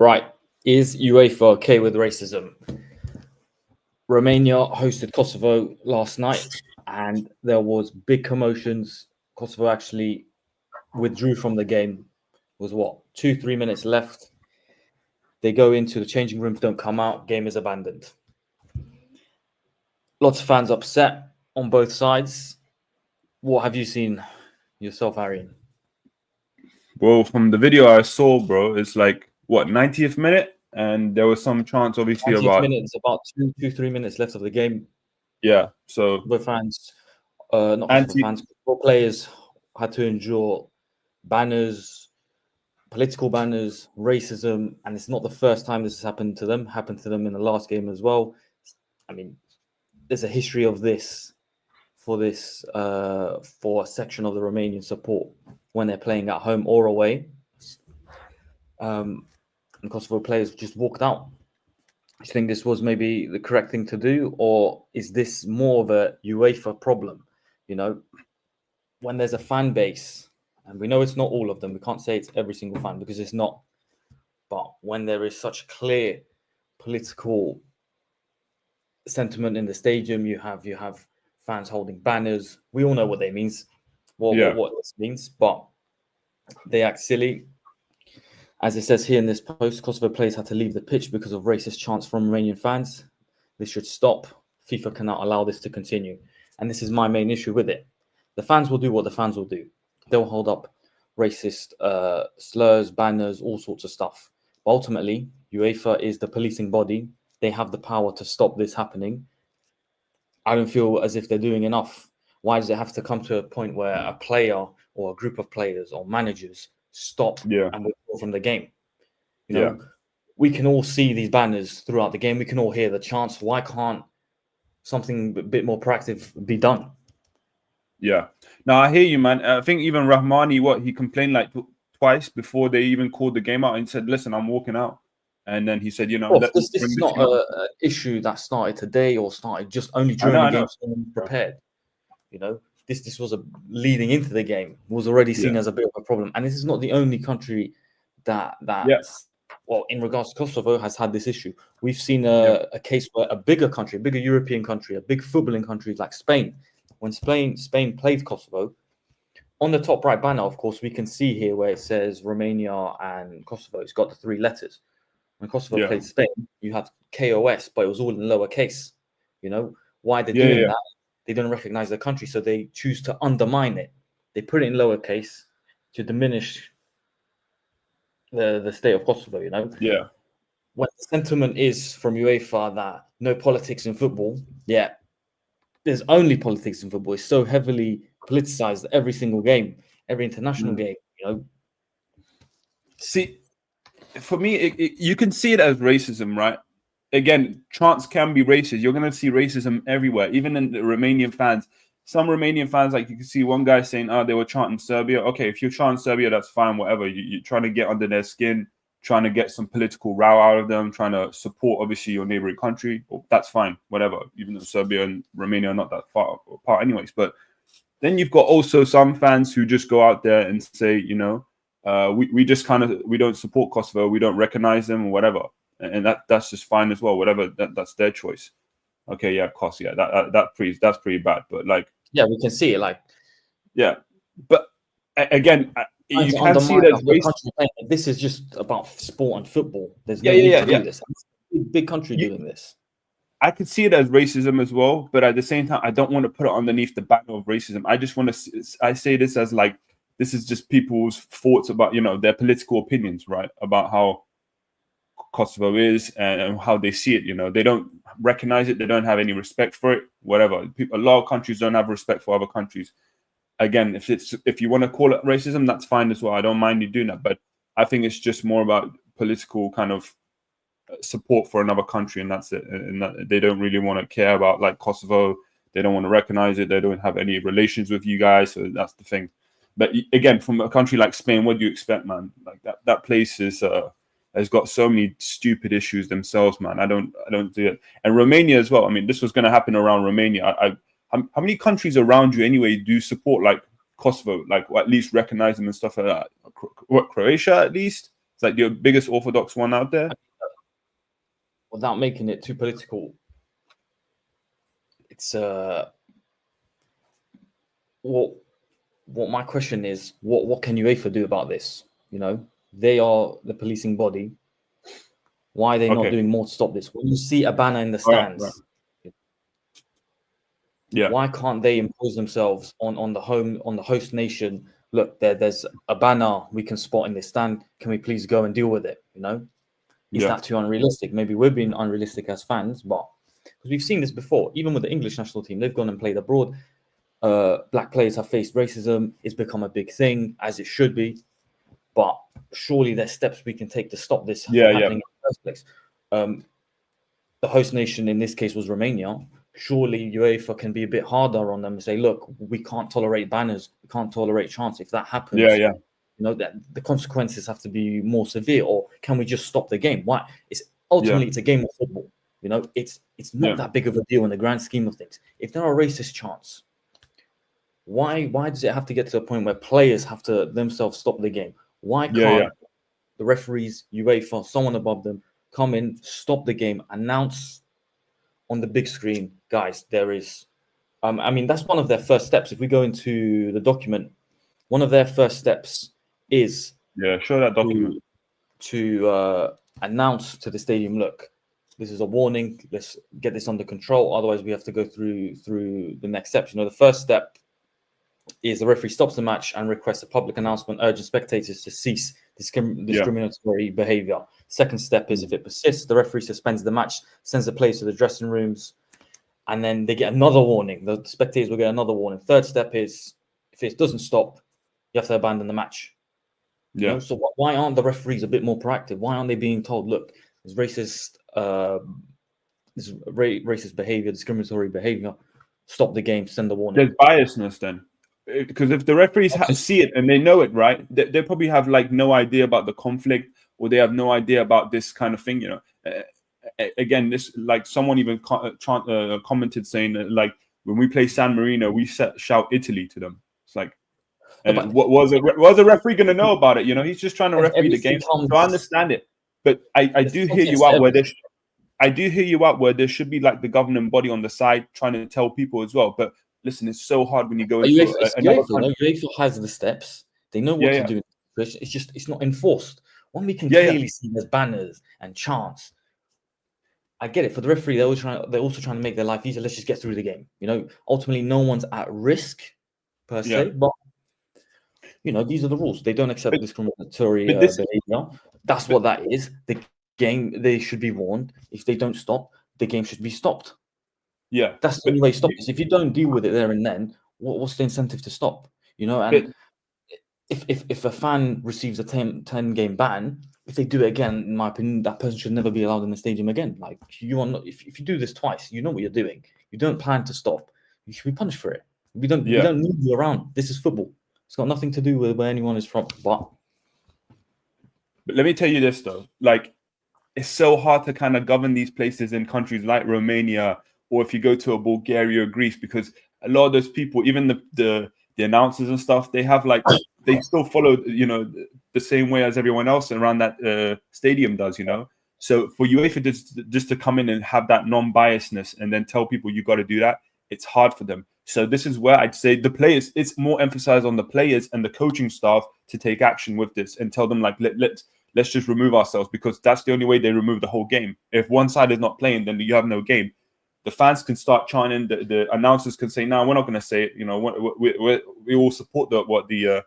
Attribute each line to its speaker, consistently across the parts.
Speaker 1: Right. Is UEFA okay with racism? Romania hosted Kosovo last night and there was big commotions. Kosovo actually withdrew from the game. It was what, 2-3 minutes left. They go into the changing rooms, don't come out, game is abandoned. Lots of fans upset on both sides. What have you seen yourself, Arian?
Speaker 2: Well, from the video I saw, bro, it's like what 90th minute, and there was some chance, obviously,
Speaker 1: 90th
Speaker 2: about
Speaker 1: minute, it's about 2-3 minutes left of the game.
Speaker 2: So
Speaker 1: Both fans, not Kosovo fans, all players had to endure banners, political banners, racism, and it's not the first time this has happened to them. Happened to them in the last game as well. I mean, there's a history of this for a section of the Romanian support when they're playing at home or away. And Kosovo players just walked out. Do you think this was maybe the correct thing to do, or is this more of a UEFA problem? You know, when there's a fan base, and we know it's not all of them, we can't say it's every single fan because it's not. But when there is such clear political sentiment in the stadium, you have fans holding banners. We all know what they means, what this means, but they act silly. As it says here in this post, Kosovo players had to leave the pitch because of racist chants from Romanian fans. This should stop. FIFA cannot allow this to continue. And this is my main issue with it. The fans will do what the fans will do. They'll hold up racist slurs, banners, all sorts of stuff. But ultimately, UEFA is the policing body. They have the power to stop this happening. I don't feel as if they're doing enough. Why does it have to come to a point where a player or a group of players or managers stop and withdraw from the game? You know, we can all see these banners throughout the game. We can all hear the chants. Why can't something a bit more proactive be done?
Speaker 2: Yeah. No, I hear you, man. I think even Rahmani, he complained like twice before they even called the game out and said, "Listen, I'm walking out." And then he said,
Speaker 1: this is not an issue that started today or started just only during the game. Someone prepared. You know, this was a leading into the game, was already seen as a bit of a problem. And this is not the only country that well, in regards to Kosovo, has had this issue. We've seen a case where a bigger country, a bigger European country, a big footballing country like Spain, when Spain played Kosovo, on the top right banner, of course, we can see here where it says Romania and Kosovo. It's got the 3 letters. When Kosovo played Spain, you had KOS, but it was all in lowercase. You know, why they're doing that? They don't recognize the country, so they choose to undermine it. They put it in lowercase to diminish the state of Kosovo, you know?
Speaker 2: Yeah.
Speaker 1: When the sentiment is from UEFA that no politics in football, there's only politics in football. It's so heavily politicized every single game, every international game, you know?
Speaker 2: See, for me, you can see it as racism, right? Again, chants can be racist. You're going to see racism everywhere, even in the Romanian fans. Some Romanian fans, like you can see one guy saying, they were chanting Serbia. Okay, if you're chanting Serbia, that's fine, whatever. You're trying to get under their skin, trying to get some political row out of them, trying to support, obviously, your neighboring country. Well, that's fine, whatever, even though Serbia and Romania are not that far apart anyways. But then you've got also some fans who just go out there and say, we just we don't support Kosovo, we don't recognize them or whatever. And that's just fine as well. Whatever, that's their choice. Okay, Kosovo, that's pretty bad. But
Speaker 1: we can see it,
Speaker 2: but again, you can see it as
Speaker 1: country. This is just about sport and football. There's no need to do this. It's a big country doing this.
Speaker 2: I could see it as racism as well, but at the same time, I don't want to put it underneath the banner of racism. I just want to. I say this as this is just people's thoughts about their political opinions, right? About how Kosovo is and how they see it. They don't recognize it. They don't have any respect for it. Whatever. A lot of countries don't have respect for other countries. Again, if you want to call it racism, that's fine as well. I don't mind you doing that, but I think it's just more about political kind of support for another country, and that's it. And that they don't really want to care about Kosovo. They don't want to recognize it. They don't have any relations with you guys. So that's the thing. But again, from a country like Spain, what do you expect, man? That place has got so many stupid issues themselves, man. I don't do it. And Romania as well. I mean, this was going to happen around Romania. How many countries around you anyway do support Kosovo, or at least recognize them and stuff like that? What, Croatia at least? It's like the biggest orthodox one out there.
Speaker 1: Without making it too political, it's what my question is, what can UEFA do about this? You know, they are the policing body. Why are they not doing more to stop this? When you see a banner in the stands, why can't they impose themselves on the host nation? Look, there's a banner we can spot in this stand. Can we please go and deal with it? You know, is that too unrealistic? Maybe we're being unrealistic as fans, but because we've seen this before, even with the English national team, they've gone and played abroad. Black players have faced racism. It's become a big thing, as it should be. But surely there's steps we can take to stop this from happening in the first place. The host nation in this case was Romania. Surely UEFA can be a bit harder on them and say, look, we can't tolerate banners, we can't tolerate chants. If that happens, you know, that the consequences have to be more severe. Or can we just stop the game? Why? It's ultimately it's a game of football. You know, it's not that big of a deal in the grand scheme of things. If there are racist chants, why does it have to get to a point where players have to themselves stop the game? Why can't the referees, UEFA, someone above them, come in, stop the game, announce on the big screen, guys, there is... I mean, that's one of their first steps. If we go into the document, one of their first steps is...
Speaker 2: show that document.
Speaker 1: To announce to the stadium, look, this is a warning, let's get this under control. Otherwise, we have to go through the next steps. You know, the first step is the referee stops the match and requests a public announcement urging spectators to cease discriminatory behavior. Second step is, if it persists, the referee suspends the match, sends the players to the dressing rooms, and then they get another warning. The spectators will get another warning. Third step is, if it doesn't stop, you have to abandon the match. You know? So why aren't the referees a bit more proactive? Why aren't they being told, look, there's racist behavior, discriminatory behavior, stop the game, send the warning?
Speaker 2: There's biasness then. Because if the referees see it and they know it, right, they probably have like no idea about the conflict, or they have no idea about this kind of thing, you know. Again, this, like, someone even commented saying that, like, when we play San Marino, we shout Italy to them. It's like, and what was a referee going to know about it? You know, he's just trying to referee the game. So I understand it, but I do hear you out where this. I do hear you out where there should be like the governing body on the side trying to tell people as well. But listen, it's so hard when you go into another country.
Speaker 1: UEFA has the steps. They know what to do. It's not enforced. When we can clearly see there's banners and chants, I get it. For the referee, they're also trying to make their life easier. Let's just get through the game. You know, ultimately, no one's at risk per se, but you know, these are the rules. They don't accept discriminatory behavior. That's what that is. The game, they should be warned. If they don't stop, the game should be stopped.
Speaker 2: Yeah,
Speaker 1: that's the only way to stop this. If you don't deal with it there and then, what's the incentive to stop? You know, and if a fan receives a 10 game ban, if they do it again, in my opinion, that person should never be allowed in the stadium again. Like, you are not, if you do this twice, you know what you're doing. You don't plan to stop. You should be punished for it. We don't need you around. This is football. It's got nothing to do with where anyone is from. But
Speaker 2: let me tell you this though, like, it's so hard to kind of govern these places in countries like Romania, or if you go to a Bulgaria or Greece, because a lot of those people, even the announcers and stuff, they have like, they still follow, you know, the same way as everyone else around that stadium does, you know. So for UEFA just to come in and have that non-biasness and then tell people you got to do that, it's hard for them. So this is where I'd say the players, it's more emphasized on the players and the coaching staff to take action with this and tell them, like, let's just remove ourselves, because that's the only way they remove the whole game. If one side is not playing, then you have no game. The fans can start chanting. The announcers can say, "No, we're not going to say it." You know, we all support what the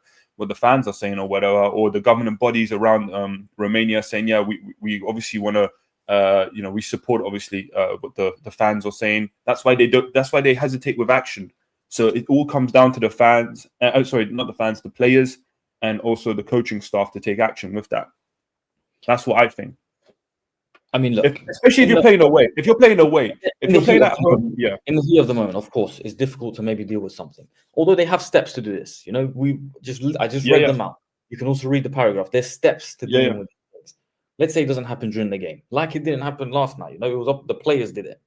Speaker 2: fans are saying or whatever, or the governing bodies around Romania saying, "Yeah, we obviously want to, you know, we support obviously what the fans are saying." That's why they don't. That's why they hesitate with action. So it all comes down to the fans. Sorry, not the fans, the players, and also the coaching staff to take action with that. That's what I think.
Speaker 1: I mean, look,
Speaker 2: especially if you're playing away. If you're playing away, if you're playing at home,
Speaker 1: in the heat of the moment, of course, it's difficult to maybe deal with something. Although they have steps to do this, you know, I just read them out. You can also read the paragraph. There's steps to dealing with things. Let's say it doesn't happen during the game, like it didn't happen last night. You know, it was up. The players did it.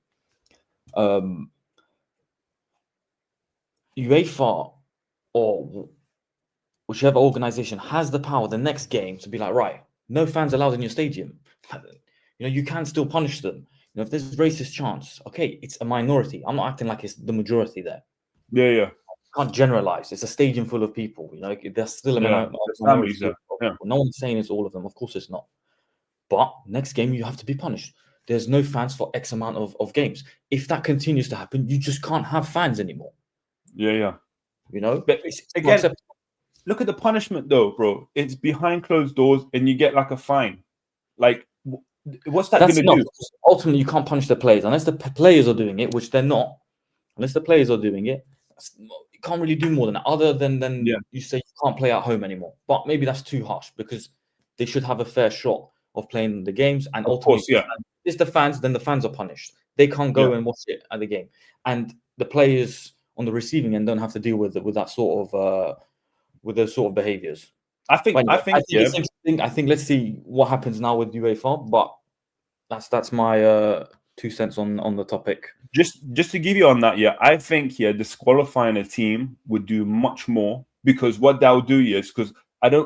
Speaker 1: UEFA or whichever organization has the power the next game to be like, right, no fans allowed in your stadium. You can still punish them. If there's racist chants, okay, it's a minority. I'm not acting like it's the majority there.
Speaker 2: Yeah.
Speaker 1: Can't generalize. It's a stadium full of people. There's still a minority.
Speaker 2: Yeah.
Speaker 1: No one's saying it's all of them. Of course, it's not. But next game, you have to be punished. There's no fans for X amount of games. If that continues to happen, you just can't have fans anymore.
Speaker 2: Yeah.
Speaker 1: But
Speaker 2: again, look at the punishment though, bro. It's behind closed doors, and you get like a fine. Like, what's that going to do?
Speaker 1: Ultimately, you can't punish the players unless the players are doing it, which they're not. Unless the players are doing it, you can't really do more than that. Other than you say you can't play at home anymore. But maybe that's too harsh because they should have a fair shot of playing the games. And ultimately, if it's the fans, then the fans are punished. They can't go and watch it at the game, and the players on the receiving end don't have to deal with that sort of with those sort of behaviors. I think it's interesting. I think let's see what happens now with UEFA, but that's my 2 cents on the topic.
Speaker 2: Just to give you on that, I think disqualifying a team would do much more, because what that would do is, because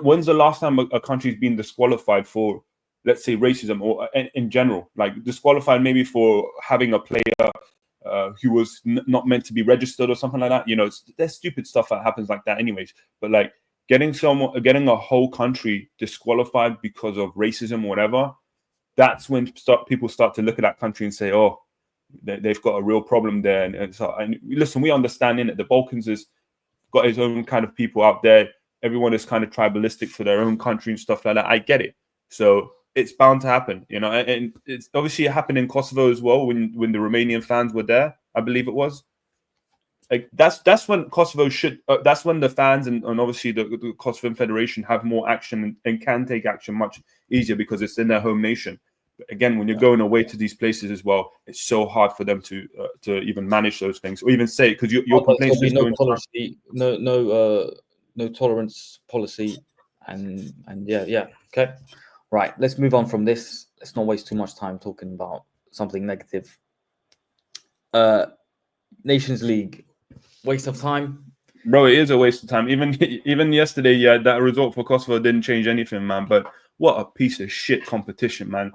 Speaker 2: when's the last time a country's been disqualified for, let's say, racism, or in general, like disqualified maybe for having a player who was not meant to be registered or something like that. There's stupid stuff that happens like that anyways, but like getting a whole country disqualified because of racism or whatever, that's when people start to look at that country and say, oh, they've got a real problem there. And listen, we understand in it, the Balkans has got its own kind of people out there. Everyone is kind of tribalistic for their own country and stuff like that. I get it. So it's bound to happen, and it's obviously happened in Kosovo as well when the Romanian fans were there, I believe it was. Like that's when Kosovo should. That's when the fans and obviously the Kosovan Federation have more action and can take action much easier because it's in their home nation. But again, when you're going away to these places as well, it's so hard for them to even manage those things or even say it, because your complaints just
Speaker 1: no tolerance, no tolerance policy, and okay, right. Let's move on from this. Let's not waste too much time talking about something negative. Nations League. Waste of time,
Speaker 2: bro. It is a waste of time. Even yesterday, that result for Kosovo didn't change anything, man. But what a piece of shit competition, man.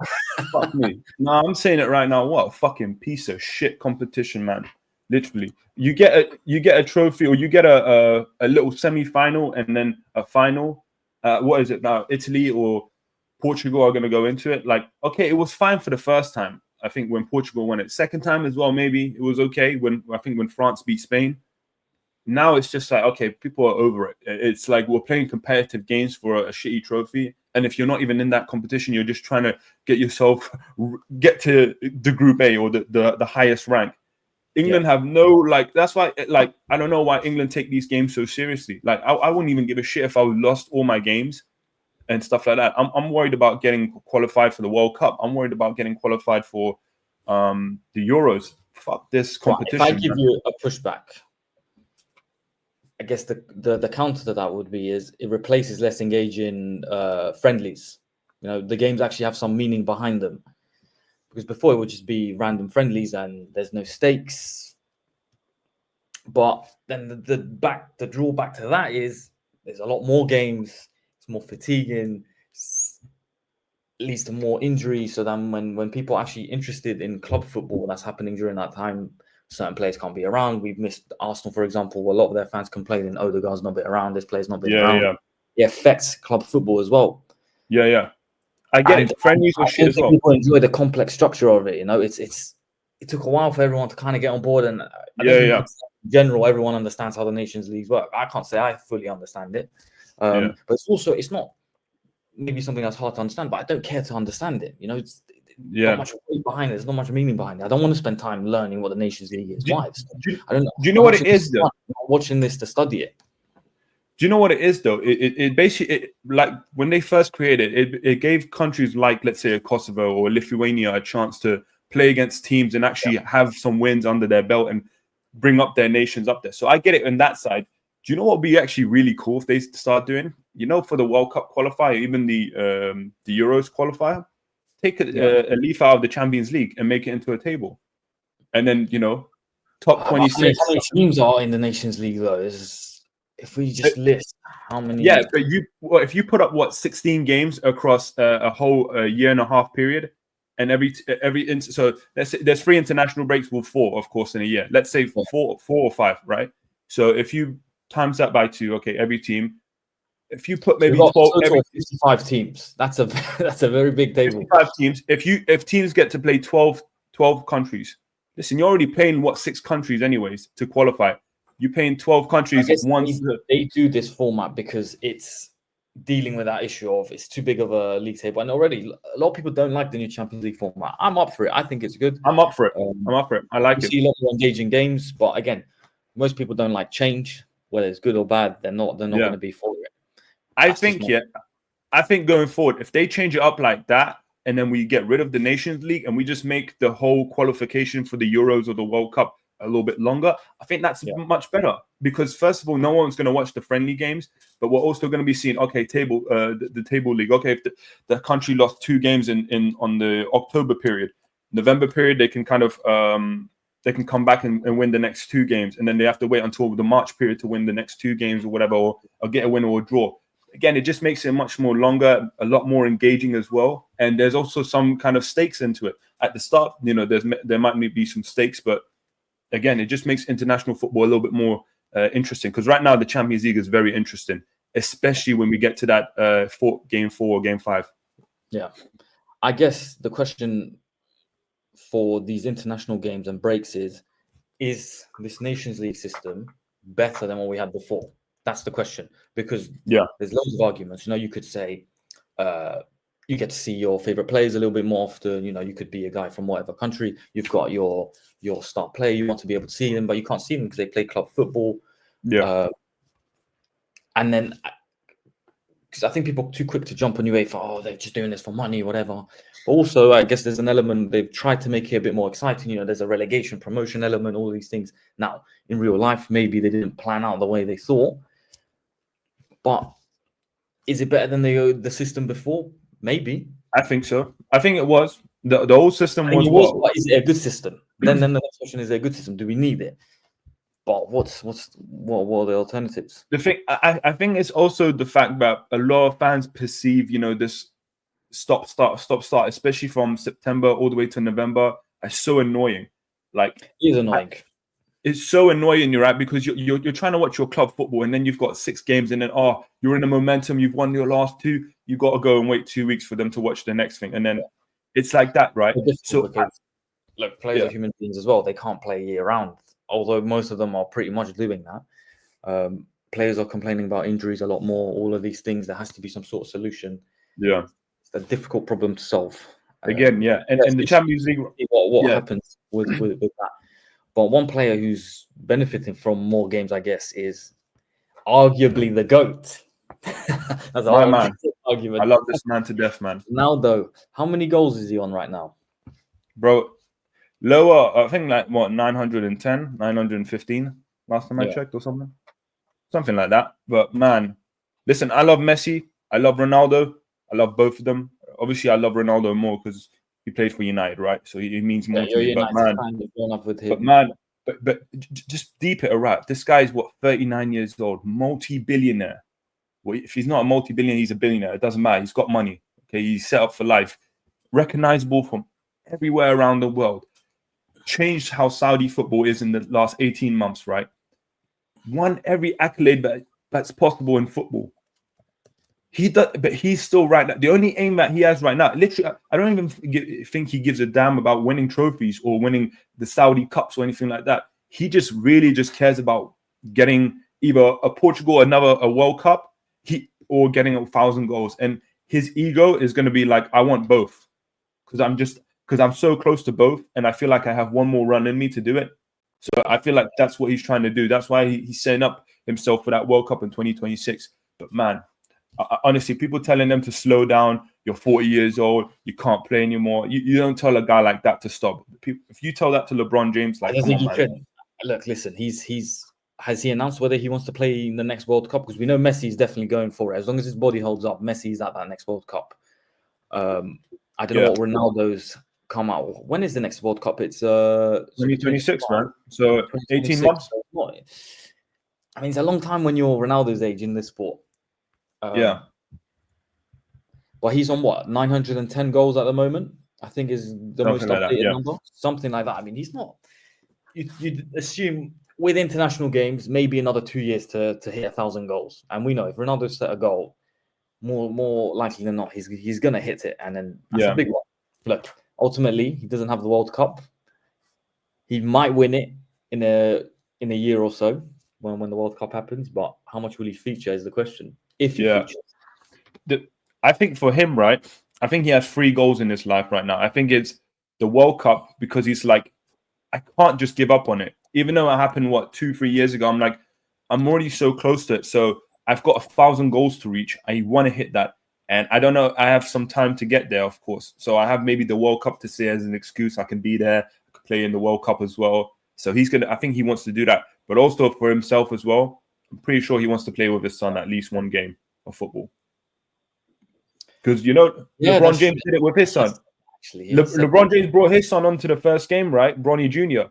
Speaker 2: Fuck me. No, I'm saying it right now. What a fucking piece of shit competition, man. Literally, you get a trophy, or you get a little semi-final and then a final. What is it now? Italy or Portugal are going to go into it. Like, okay, it was fine for the first time. I think when Portugal won it. Second time as well, maybe it was okay. When France beat Spain. Now it's just like, okay, people are over it. It's like we're playing competitive games for a shitty trophy. And if you're not even in that competition, you're just trying to get to the Group A or the highest rank. England have no, that's why, I don't know why England take these games so seriously. Like, I wouldn't even give a shit if I lost all my games and stuff like that. I'm worried about getting qualified for the World Cup. I'm worried about getting qualified for the Euros. Fuck this competition.
Speaker 1: If I give you a pushback, I guess the counter to that would be is it replaces less engaging friendlies. The games actually have some meaning behind them, because before it would just be random friendlies and there's no stakes. But then the drawback to that is there's a lot more games. It's more fatiguing. Leads to more injuries. So then when people are actually interested in club football that's happening during that time, certain players can't be around. We've missed Arsenal, for example. A lot of their fans complaining, Odegaard's not been around, this player's not been around. Yeah. It affects club football as well.
Speaker 2: Yeah. I get it. Friendlies are shit as well.
Speaker 1: People enjoy the complex structure of it. It took a while for everyone to kind of get on board. And in general, everyone understands how the Nations Leagues work. I can't say I fully understand it. But it's not maybe something that's hard to understand, but I don't care to understand it. Not much weight behind it. There's not much meaning behind it. I don't want to spend time learning what the Nations League is. Why? I don't know.
Speaker 2: Do you know what it is, though?
Speaker 1: I'm watching this to study it.
Speaker 2: Do you know what it is, though? It basically, like when they first created it gave countries like, let's say, Kosovo or Lithuania a chance to play against teams and actually have some wins under their belt and bring up their nations up there. So I get it on that side. Do you know what would be actually really cool if they start doing? For the World Cup qualifier, even the Euros qualifier, take a leaf out of the Champions League and make it into a table. And then, top 26.
Speaker 1: How many teams are in the Nations League, though? if we just list how many,
Speaker 2: but if you put up 16 games across a whole year and a half period, and so let's say there's 3 international breaks with 4, of course, in a year. Let's say 4 or 5, right? So if you times that by 2, okay, every team. If you put maybe 12, every
Speaker 1: 55 teams, that's a very big table.
Speaker 2: 55 teams. If teams get to play 12 countries, listen, you're already playing 6 countries anyways to qualify. You're paying 12 countries once.
Speaker 1: They do this format because it's dealing with that issue of it's too big of a league table, and already a lot of people don't like the new Champions League format. I'm up for it. I think it's good.
Speaker 2: I'm up for it. I like it.
Speaker 1: See a lot more engaging games, but again, most people don't like change, whether it's good or bad. They're not going to be for it.
Speaker 2: I think going forward, if they change it up like that, and then we get rid of the Nations League and we just make the whole qualification for the Euros or the World Cup a little bit longer, I think that's much better. Because first of all, no one's going to watch the friendly games, but we're also going to be seeing, okay, the table league. Okay, if the country lost 2 games on the October period, November period, they can kind of they can come back and win the next 2 games, and then they have to wait until the March period to win the next 2 games or whatever, or get a win or a draw. Again, it just makes it much more longer, a lot more engaging as well. And there's also some kind of stakes into it. At the start, there might be some stakes, but again, it just makes international football a little bit more interesting. Because right now, the Champions League is very interesting, especially when we get to that game 4 or game 5.
Speaker 1: Yeah. I guess the question for these international games and breaks is this Nations League system better than what we had before? That's the question, because there's loads of arguments. You could say you get to see your favorite players a little bit more often. You could be a guy from whatever country. You've got your star player. You want to be able to see them, but you can't see them because they play club football.
Speaker 2: Yeah.
Speaker 1: And then, because I think people are too quick to jump on UEFA. Oh, they're just doing this for money, whatever. But also, I guess there's an element they've tried to make it a bit more exciting. There's a relegation, promotion element, all these things. Now, in real life, maybe they didn't plan out the way they thought. But is it better than the system before? Maybe.
Speaker 2: I think so. I think it was. The old system was what?
Speaker 1: But is it a good system? Then the next question is, a good system? Do we need it? But what are the alternatives?
Speaker 2: The thing, I think it's also the fact that a lot of fans perceive, this stop start, especially from September all the way to November, as so annoying. Like,
Speaker 1: it is annoying.
Speaker 2: It's so annoying, you're right, because you're trying to watch your club football, and then you've got 6 games, and then you're in a momentum, you've won your last 2, you've got to go and wait 2 weeks for them to watch the next thing, and then it's like that, right?
Speaker 1: So look, players are human beings as well. They can't play year round, although most of them are pretty much doing that. Players are complaining about injuries a lot more. All of these things, there has to be some sort of solution.
Speaker 2: Yeah,
Speaker 1: it's a difficult problem to solve.
Speaker 2: Again, and the Champions League.
Speaker 1: What happens with that? But one player who's benefiting from more games, I guess, is arguably the GOAT. That's
Speaker 2: my man.
Speaker 1: Argument.
Speaker 2: I love this man to death, man.
Speaker 1: Ronaldo, how many goals is he on right now?
Speaker 2: Bro, lower, I think 910, 915 last time I checked or something. Something like that. But man, listen, I love Messi. I love Ronaldo. I love both of them. Obviously, I love Ronaldo more because he played for United, right? So he means more to me. But just deep it right. This guy is 39 years old, multi-billionaire. Well, if he's not a multi-billionaire, he's a billionaire. It doesn't matter. He's got money. Okay, he's set up for life. Recognizable from everywhere around the world. Changed how Saudi football is in the last 18 months, right? Won every accolade that's possible in football. He does, but he's still right now. The only aim that he has right now, literally, I don't even think he gives a damn about winning trophies or winning the Saudi Cups or anything like that. He just really just cares about getting either a Portugal, a World Cup, or getting 1,000 goals. And his ego is going to be like, I want both, because I'm so close to both, and I feel like I have one more run in me to do it. So I feel like that's what he's trying to do. That's why he's setting up himself for that World Cup in 2026. But man, honestly, people telling them to slow down. You're 40 years old. You can't play anymore. You don't tell a guy like that to stop. If you tell that to LeBron James, like,
Speaker 1: I think he could. Look, listen. Has he announced whether he wants to play in the next World Cup? Because we know Messi is definitely going for it. As long as his body holds up, Messi's at that next World Cup. I don't know what Ronaldo's come out. When is the next World Cup? It's
Speaker 2: 2026, man. So 18 months.
Speaker 1: I mean, it's a long time when you're Ronaldo's age in this sport.
Speaker 2: Yeah.
Speaker 1: But he's on what, 910 goals at the moment? I think is the most updated number. Something like that. I mean, he's not. You'd assume with international games, maybe another 2 years to hit 1,000 goals. And we know if Ronaldo set a goal, more likely than not, he's gonna hit it, and then that's a big one. Look, ultimately, he doesn't have the World Cup. He might win it in a year or so when the World Cup happens. But how much will he feature is the question. If he features.
Speaker 2: I think for him, right, I think he has 3 goals in his life right now. I think it's the World Cup, because he's like, I can't just give up on it. Even though it happened, 2-3 years ago, I'm like, I'm already so close to it. So I've got 1,000 goals to reach. I want to hit that. And I don't know, I have some time to get there, of course. So I have maybe the World Cup to say as an excuse. I can be there, I could play in the World Cup as well. So I think he wants to do that. But also for himself as well, I'm pretty sure he wants to play with his son at least one game of football. Because, LeBron James did it with his son. Actually, LeBron James brought his son onto the first game, right? Bronny Jr.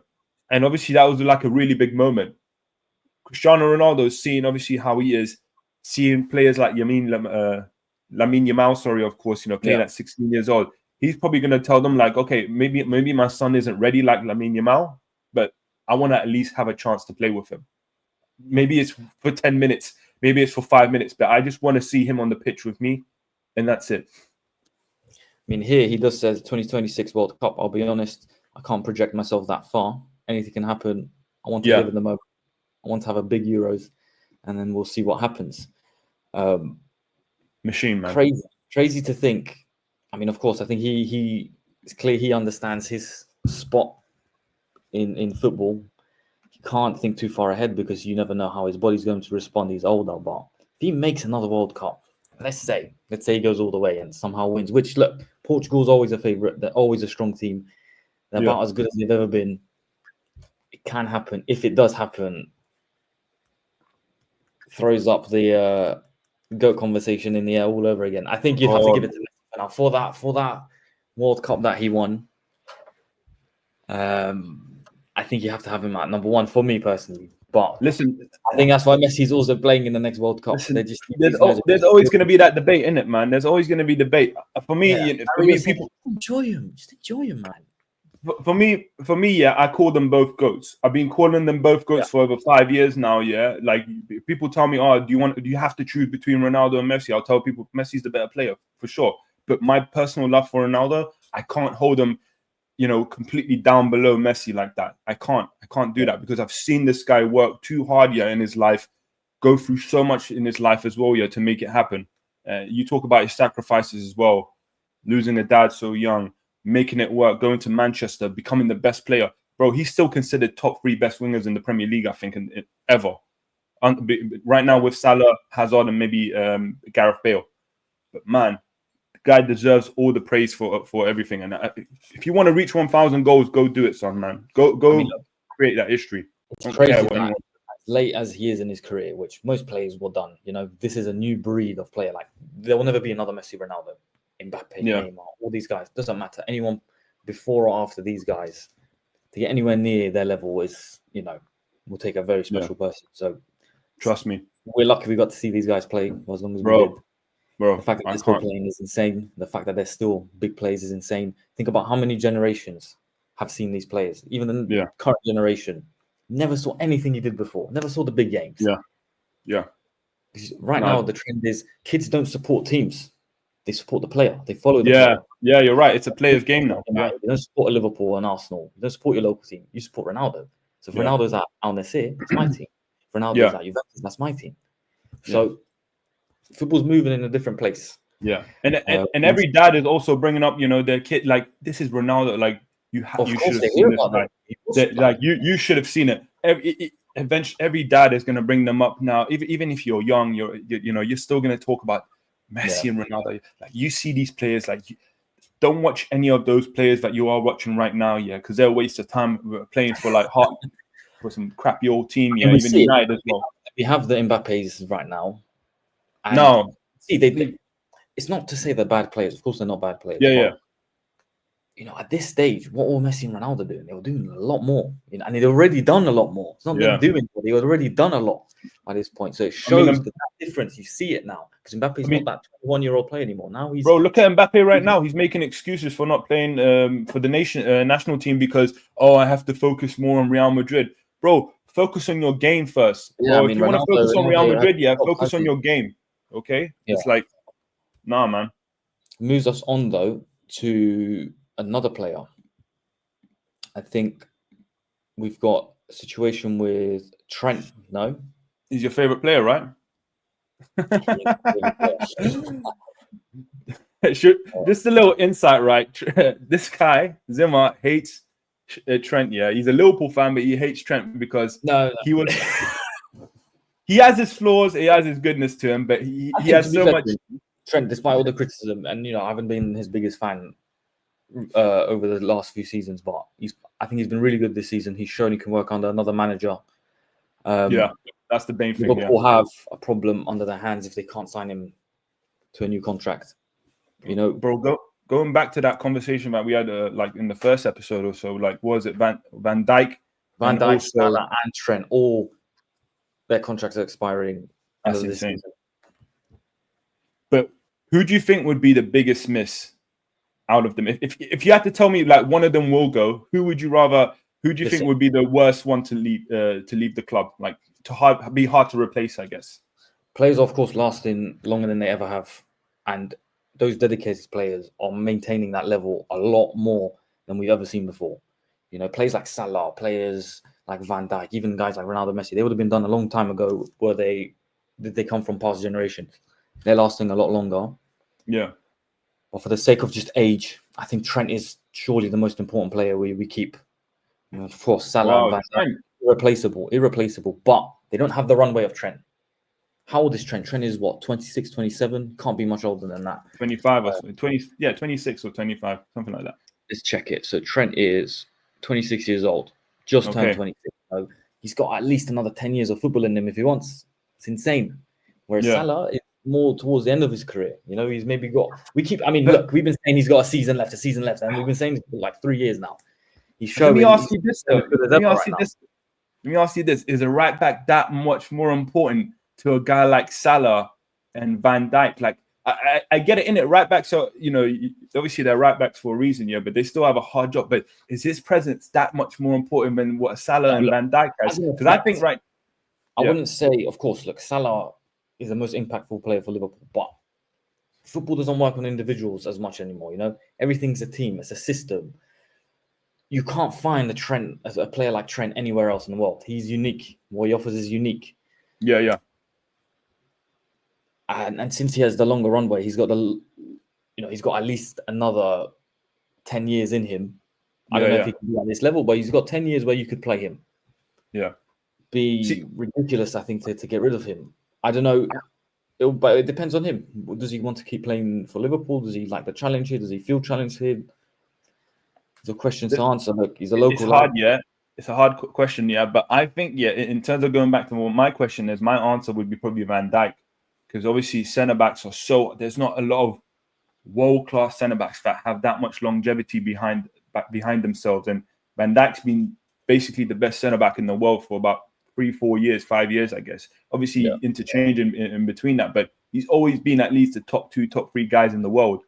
Speaker 2: And obviously that was like a really big moment. Cristiano Ronaldo, seeing obviously how he is, seeing players like Lamine Yamal, of course, playing at 16 years old. He's probably going to tell them like, okay, maybe my son isn't ready like Lamine Yamal, but I want to at least have a chance to play with him. Maybe it's for 10 minutes, maybe it's for 5 minutes, but I just want to see him on the pitch with me. And that's it.
Speaker 1: I mean, here he does says 2026 World Cup. I'll be honest, I can't project myself that far. Anything can happen. I want to live in the moment. I want to have a big Euros, and then we'll see what happens.
Speaker 2: Machine, man.
Speaker 1: Crazy to think. I mean, of course, I think it's clear he understands his spot in football. He can't think too far ahead because you never know how his body's going to respond. He's older, but if he makes another World Cup, let's say he goes all the way and somehow wins, which, look, Portugal's always a favourite. They're always a strong team. They're about as good as they've ever been. It can happen. If it does happen, throws up the GOAT conversation in the air all over again. I think you'd have to give it to Messi now for that World Cup that he won. I think you have to have him at number 1 for me personally. But
Speaker 2: listen,
Speaker 1: I think that's why Messi's also playing in the next World Cup.
Speaker 2: Listen, there's always going to be that debate, isn't it, man? There's always going to be debate. For me, people
Speaker 1: enjoy him. Just enjoy him, man.
Speaker 2: For me, yeah, I call them both GOATs. I've been calling them both GOATs for over 5 years now. Yeah, like people tell me, do you have to choose between Ronaldo and Messi? I'll tell people Messi's the better player for sure. But my personal love for Ronaldo, I can't hold him, completely down below Messi like that. I can't do that because I've seen this guy work too hard, in his life, go through so much in his life as well, to make it happen. You talk about his sacrifices as well, losing a dad so young, making it work, going to Manchester, becoming the best player. Bro, he's still considered top 3 best wingers in the Premier League, I think, ever. Right now with Salah, Hazard, and maybe Gareth Bale. But man, the guy deserves all the praise for everything. And if you want to reach 1,000 goals, go do it, son, man. Go create that history.
Speaker 1: It's crazy that as late as he is in his career, which most players were done. This is a new breed of player. Like, there will never be another Messi, Ronaldo, Mbappe, Neymar, all these guys. Doesn't matter. Anyone before or after these guys, to get anywhere near their level is, will take a very special person. So
Speaker 2: trust me,
Speaker 1: we're lucky we got to see these guys play as long as we did.
Speaker 2: Bro,
Speaker 1: the fact that they're still playing is insane. The fact that they're still big players is insane. Think about how many generations have seen these players. Even the current generation never saw anything he did before. Never saw the big games.
Speaker 2: Yeah.
Speaker 1: Right now, the trend is kids don't support teams. They support the player. They follow the player.
Speaker 2: Yeah, you're right. It's a player's game now.
Speaker 1: You don't support a Liverpool and Arsenal. You don't support your local team. You support Ronaldo. So if Ronaldo's at Al Nassr, it's my team. If Ronaldo's at Juventus, that's my team. So football's moving in a different place.
Speaker 2: Yeah, and every dad is also bringing up, their kid, like, this is Ronaldo. Like, you should have seen this. Like you should have seen it. Eventually, every dad is going to bring them up now. Even if you're young, you're still going to talk about Messi and Ronaldo. Like, you see these players, like, don't watch any of those players that you are watching right now, because they're a waste of time playing for for some crappy old team. Yeah, even United as well.
Speaker 1: We have the Mbappes right now.
Speaker 2: No,
Speaker 1: see, it's not to say they're bad players. Of course, they're not bad players.
Speaker 2: Yeah.
Speaker 1: at this stage, what were Messi and Ronaldo doing? They were doing a lot more, and they'd already done a lot more. It's not them doing it; they had already done a lot by this point. So it shows that difference. You see it now because Mbappe's not that 21-year-old player anymore. Now he's
Speaker 2: look at Mbappe right now. He's making excuses for not playing for the national team because I have to focus more on Real Madrid. Bro, focus on your game first.
Speaker 1: Yeah,
Speaker 2: if you want to focus on Real Madrid, focus on your game. Okay, it's like, nah, man.
Speaker 1: Moves us on though to another player. I think we've got a situation with Trent. No,
Speaker 2: he's your favorite player, right? Just a little insight, right? This guy Zima hates Trent. Yeah, he's a Liverpool fan, but he hates Trent because he has his flaws, he has his goodness to him, but he has so much.
Speaker 1: Trent, despite all the criticism, and I haven't been his biggest fan over the last few seasons, but I think he's been really good this season. He's shown he can work under another manager.
Speaker 2: That's the main thing.
Speaker 1: Liverpool have a problem under their hands if they can't sign him to a new contract.
Speaker 2: Bro, going back to that conversation that we had like in the first episode or so, like was it Van Dijk,
Speaker 1: Salah, and Trent, all their contracts are expiring.
Speaker 2: That's insane. But who do you think would be the biggest miss out of them? If you had to tell me like one of them will go, who do you think would be the worst one to leave the club? Like be hard to replace, I guess.
Speaker 1: Players, of course, lasting longer than they ever have, and those dedicated players are maintaining that level a lot more than we've ever seen before. Players like Salah, players like Van Dijk, even guys like Ronaldo, Messi, they would have been done a long time ago. Did they come from past generations? They're lasting a lot longer.
Speaker 2: Yeah.
Speaker 1: But for the sake of just age, I think Trent is surely the most important player we keep. Of course, Salah and Van Dijk, irreplaceable, but they don't have the runway of Trent. How old is Trent? Trent is what, 26, 27? Can't be much older than that.
Speaker 2: 25 or 20, 26 or 25, something like that.
Speaker 1: Let's check it. So Trent is 26 years old, just turned 26. So he's got at least another 10 years of football in him if he wants. It's insane. Whereas Salah is more towards the end of his career. He's maybe got. We've been saying he's got a season left, and we've been saying this for like 3 years now. He's showing.
Speaker 2: Let me ask you this. Let me ask you this: is a right back that much more important to a guy like Salah and Van Dijk? Like, I get it in it, right back. So obviously they're right backs for a reason, but they still have a hard job. But is his presence that much more important than what Salah and Van Dijk has? Because I think
Speaker 1: I wouldn't say, of course. Look, Salah is the most impactful player for Liverpool, but football doesn't work on individuals as much anymore. Everything's a team, it's a system. You can't find a player like Trent anywhere else in the world. He's unique. What he offers is unique.
Speaker 2: Yeah.
Speaker 1: And since he has the longer runway, he's got he's got at least another 10 years in him. I don't know if he can be at this level, but he's got 10 years where you could play him.
Speaker 2: Yeah.
Speaker 1: Ridiculous, I think, to get rid of him. I don't know, but it depends on him. Does he want to keep playing for Liverpool? Does he like the challenge here? Does he feel challenged here? It's a question to answer. Look, he's a local.
Speaker 2: It's hard, It's a hard question, But I think, in terms of going back to what my question is, my answer would be probably Van Dijk, because obviously centre backs are there's not a lot of world-class centre backs that have that much longevity behind themselves, and Van Dijk's been basically the best centre back in the world for about 3, 4 years, 5 years, I guess. Obviously, interchange in between that, but he's always been at least the top 2, top 3 guys in the world.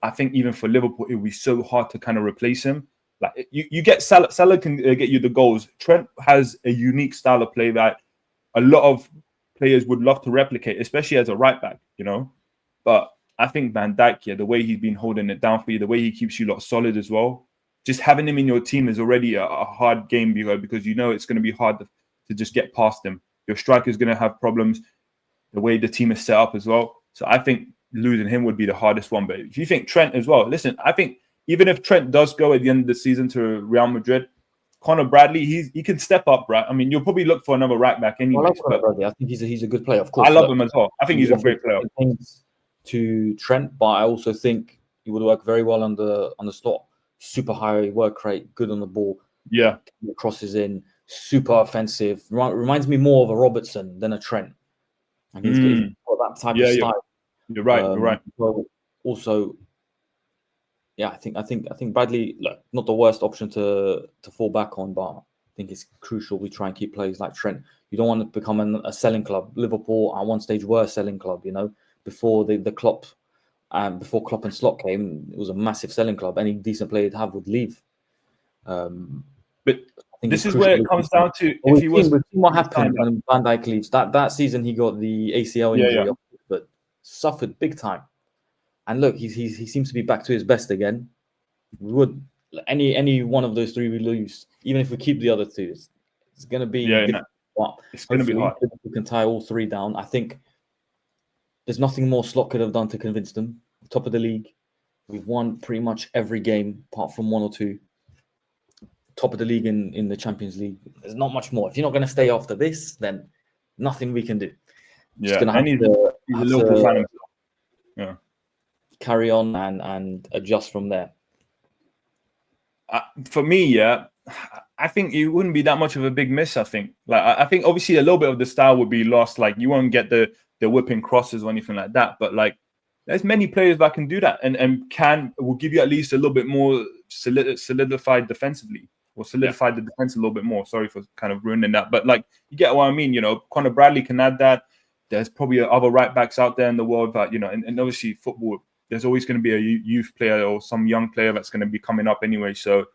Speaker 2: I think even for Liverpool, it would be so hard to kind of replace him. Like you get Salah can get you the goals. Trent has a unique style of play that a lot of players would love to replicate, especially as a right back, But I think Van Dijk, the way he's been holding it down for you, the way he keeps you lot solid as well. Just having him in your team is already a hard game, because it's going to be hard to just get past him. Your striker is going to have problems, the way the team is set up as well. So I think losing him would be the hardest one. But if you think Trent as well, listen, I think even if Trent does go at the end of the season to Real Madrid, Conor Bradley, he can step up, right? I mean, you'll probably look for another right back anyway.
Speaker 1: I love Conor Bradley. I think he's a good player, of course.
Speaker 2: I love him as well. I think he's a great player.
Speaker 1: To Trent, but I also think he would work very well on the slot. Super high work rate, good on the ball.
Speaker 2: Yeah,
Speaker 1: crosses in, super offensive. Reminds me more of a Robertson than a Trent. And he's got that type of style.
Speaker 2: You're right.
Speaker 1: Well, also, Yeah, I think Bradley, look, not the worst option to fall back on, but I think it's crucial we try and keep players like Trent. You don't want to become a selling club. Liverpool at one stage were a selling club, before the Klopp, before Klopp and Slot came, it was a massive selling club. Any decent player to have would leave.
Speaker 2: But this is where it comes down to
Speaker 1: if we've seen what happened when Van Dijk leaves. That season he got the ACL injury, but suffered big time. And look, he seems to be back to his best again. We would any one of those three we lose, even if we keep the other two, it's going to be difficult.
Speaker 2: It's going to be hard.
Speaker 1: We can tie all three down. I think there's nothing more Slot could have done to convince them. Top of the league, we've won pretty much every game apart from one or two. Top of the league in the Champions League. There's not much more. If you're not going to stay after this, then nothing we can do.
Speaker 2: He's a local fan. Yeah.
Speaker 1: Carry on and adjust from there.
Speaker 2: For me, I think it wouldn't be that much of a big miss. I think obviously a little bit of the style would be lost. Like you won't get the whipping crosses or anything like that. But like there's many players that can do that and will give you at least a little bit more solidified defensively. Or solidified the defense a little bit more. Sorry for kind of ruining that. But like you get what I mean, Conor Bradley can add that. There's probably other right backs out there in the world that, and obviously football, there's always going to be a youth player or some young player that's going to be coming up anyway. So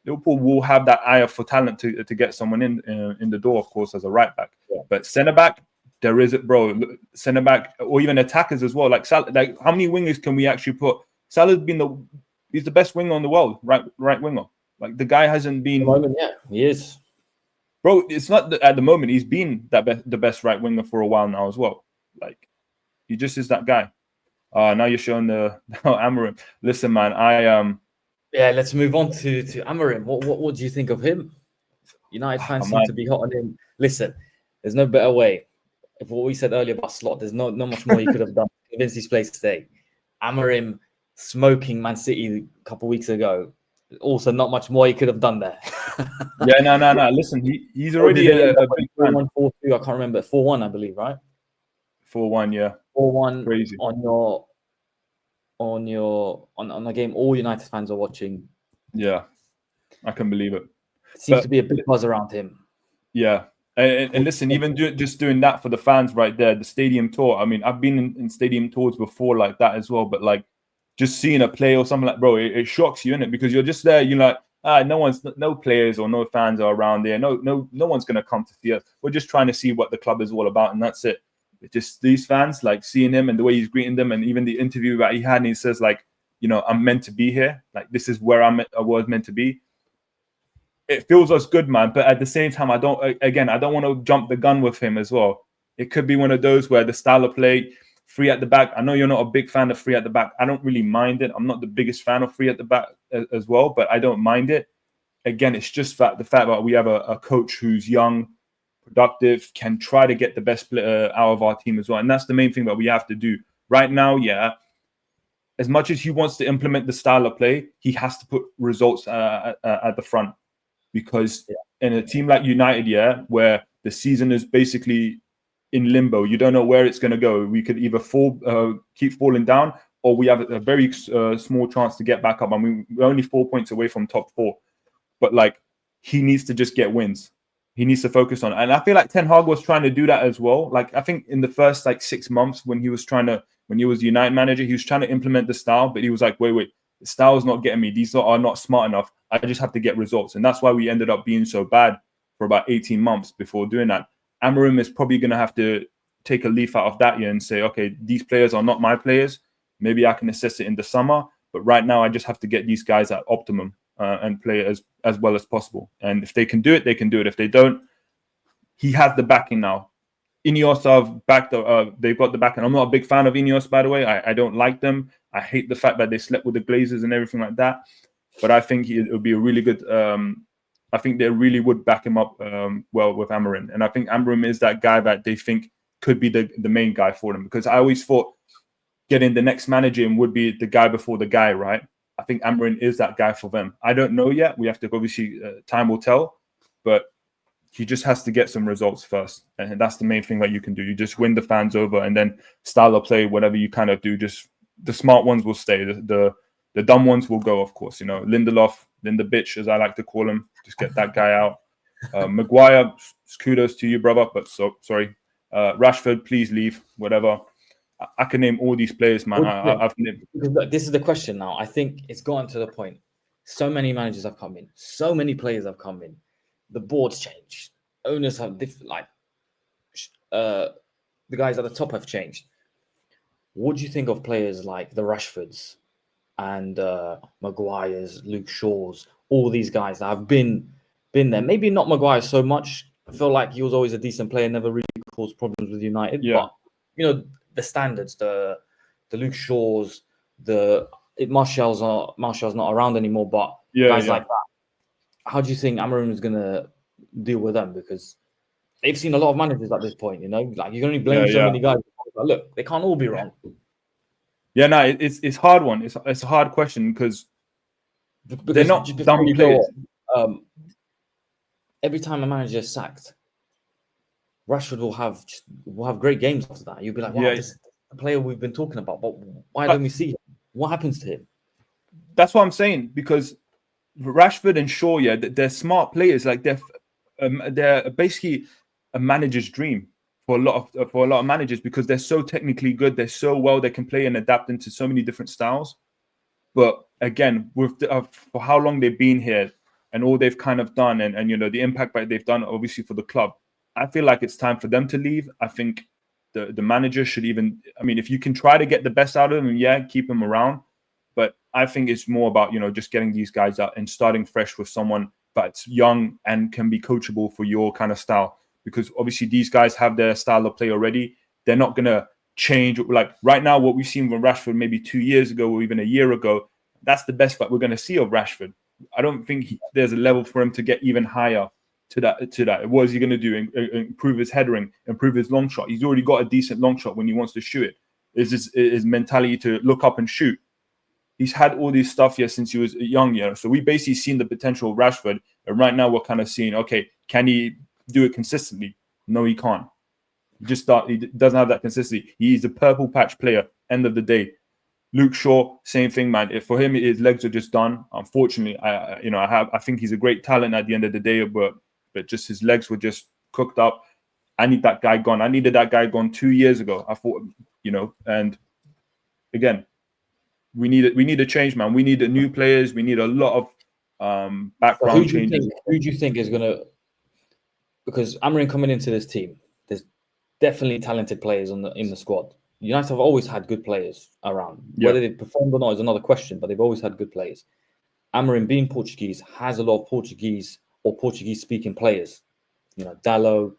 Speaker 2: Liverpool will have that eye for talent to get someone in the door, of course, as a right back. Yeah. But centre back, there is it, bro. Centre back or even attackers as well. Like Salah, like how many wingers can we actually put? Salah's he's the best winger in the world, right winger. Like the guy hasn't been.
Speaker 1: At the moment, yeah, he is.
Speaker 2: Bro, it's not at the moment. He's been the best right winger for a while now as well. Like he just is that guy. Now you're showing the Amorim. Listen, man,
Speaker 1: Yeah, let's move on to Amorim. What do you think of him? United fans seem to be hot on him. Listen, there's no better way. If what we said earlier about Slot, there's not much more he could have done to convince his place to stay. Amorim smoking Man City a couple of weeks ago. Also, not much more he could have done there.
Speaker 2: No. Listen, he's already a big fan.
Speaker 1: 4-1, 4-2, I can't remember. 4-1, I believe, right?
Speaker 2: 4-1, yeah.
Speaker 1: 4-1
Speaker 2: crazy
Speaker 1: on the game all United fans are watching.
Speaker 2: Yeah, I can believe it.
Speaker 1: Seems to be a big buzz around him.
Speaker 2: Yeah, and listen, even just doing that for the fans right there, the stadium tour. I mean, I've been in stadium tours before like that as well, but like just seeing a play or something like, bro, it shocks you, innit? Because you're just there, you're like, no players or no fans are around there. No one's gonna come to see us. We're just trying to see what the club is all about, and that's it. It's just these fans, like seeing him and the way he's greeting them, and even the interview that he had, and he says like, I'm meant to be here. Like this is where I was meant to be. It feels us good, man. But at the same time, I don't want to jump the gun with him as well. It could be one of those where the style of play, free at the back. I know you're not a big fan of free at the back. I don't really mind it. I'm not the biggest fan of free at the back as well, but I don't mind it. Again, it's just the fact that we have a coach who's young, productive, can try to get the best out of our team as well. And that's the main thing that we have to do. Right now, as much as he wants to implement the style of play, he has to put results at the front. Because in a team like United, where the season is basically in limbo, you don't know where it's going to go. We could either keep falling down, or we have a very small chance to get back up. I mean, we're only 4 points away from top 4. But like, he needs to just get wins. He needs to focus on it. And I feel like Ten Hag was trying to do that as well. Like, I think in the first 6 months when he was the United manager, he was trying to implement the style, but he was like, wait, the style is not getting me. These are not smart enough. I just have to get results. And that's why we ended up being so bad for about 18 months before doing that. Amorim is probably going to have to take a leaf out of that year and say, okay, these players are not my players. Maybe I can assess it in the summer. But right now, I just have to get these guys at optimum and play as well as possible. And if they can do it, they can do it. If they don't, he has the backing now. Ineos have backed. They've got the backing. I'm not a big fan of Ineos, by the way. I don't like them. I hate the fact that they slept with the Glazers and everything like that. But I think it would be a really good. I think they really would back him up well with Amorim. And I think Amorim is that guy that they think could be the main guy for them. Because I always thought getting the next manager in would be the guy before the guy, right? I think Amorim is that guy for them. I don't know yet. We have to obviously, time will tell. But he just has to get some results first. And that's the main thing that you can do. You just win the fans over, and then style of play, whatever you kind of do, just the smart ones will stay. The The dumb ones will go, of course. Lindelof, Linda bitch, as I like to call him. Just get that guy out. Maguire, kudos to you, brother. But sorry. Rashford, please leave. Whatever. I can name all these players, man. I've named.
Speaker 1: This is the question now. I think it's gotten to the point. So many managers have come in. So many players have come in. The board's changed. Owners have the guys at the top have changed. What do you think of players like the Rashfords and Maguire's, Luke Shaw's, all these guys that have been there? Maybe not Maguire so much. I feel like he was always a decent player, never really caused problems with United.
Speaker 2: Yeah.
Speaker 1: But the standards, the Luke Shaw's, Martial's not around anymore, but guys like that. How do you think Amarim is gonna deal with them? Because they've seen a lot of managers at this point, like you can only blame so many guys. But look, they can't all be wrong.
Speaker 2: Yeah, no, it's hard one. It's a hard question because they're not dumb players.
Speaker 1: Every time a manager is sacked, Rashford will have great games after that. You'll be like, wow, this is the player we've been talking about, but why don't we see him? What happens to him?
Speaker 2: That's what I'm saying, because Rashford and Shaw, they're smart players. Like they're basically a manager's dream for a lot of managers, because they're so technically good. They're so well. They can play and adapt into so many different styles. But again, with for how long they've been here and all they've kind of done, and the impact that they've done, obviously, for the club, I feel like it's time for them to leave. I think the manager should even. I mean, if you can try to get the best out of them, keep them around. But I think it's more about just getting these guys out and starting fresh with someone that's young and can be coachable for your kind of style. Because obviously these guys have their style of play already. They're not gonna change. Like right now, what we've seen from Rashford maybe 2 years ago or even a year ago, that's the best that we're gonna see of Rashford. I don't think there's a level for him to get even higher to that. What is he gonna do? Improve his headering, improve his long shot. He's already got a decent long shot when he wants to shoot it. Is his mentality to look up and shoot? He's had all this stuff since he was young, So we basically seen the potential of Rashford, and right now we're kind of seeing, okay, can he do it consistently? No, he can't. He doesn't have that consistency. He's a purple patch player. End of the day. Luke Shaw, same thing, man. For him, his legs are just done. Unfortunately, I think he's a great talent at the end of the day, but just his legs were just cooked up. I need that guy gone. I needed that guy gone 2 years ago. I thought, and again, we need a change, man. We need new players. We need a lot of background changes.
Speaker 1: Who do you think is gonna? Because Amarim coming into this team, there's definitely talented players in the squad. United have always had good players around. Whether they've performed or not is another question, but they've always had good players. Amarim, being Portuguese, has a lot of Portuguese or Portuguese-speaking players. Dallo,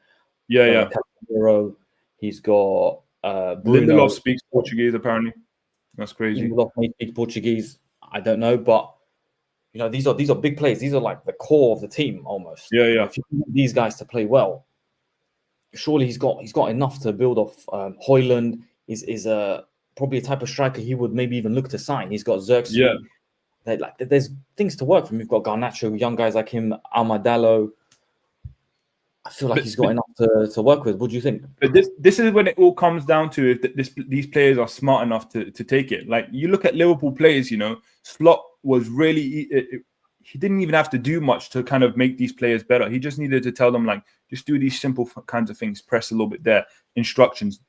Speaker 1: Casemiro. He's got Bruno.
Speaker 2: Lindelof speaks Portuguese, apparently. That's crazy.
Speaker 1: Lindelof may speak Portuguese. I don't know, but these are big players. These are like the core of the team almost.
Speaker 2: Yeah.
Speaker 1: If you want these guys to play well, surely he's got enough to build off. Højlund is probably a type of striker he would maybe even look to sign. He's got Xerxes. Yeah. There's things to work from. You've got Garnacho, young guys like him, Almadallo. I feel like he's got enough to work with. What do you think?
Speaker 2: But this is when it all comes down to if these players are smart enough to take it. Like you look at Liverpool players, Slot was really he didn't even have to do much to kind of make these players better. He just needed to tell them, like, just do these simple kinds of things, press a little bit there, instructions.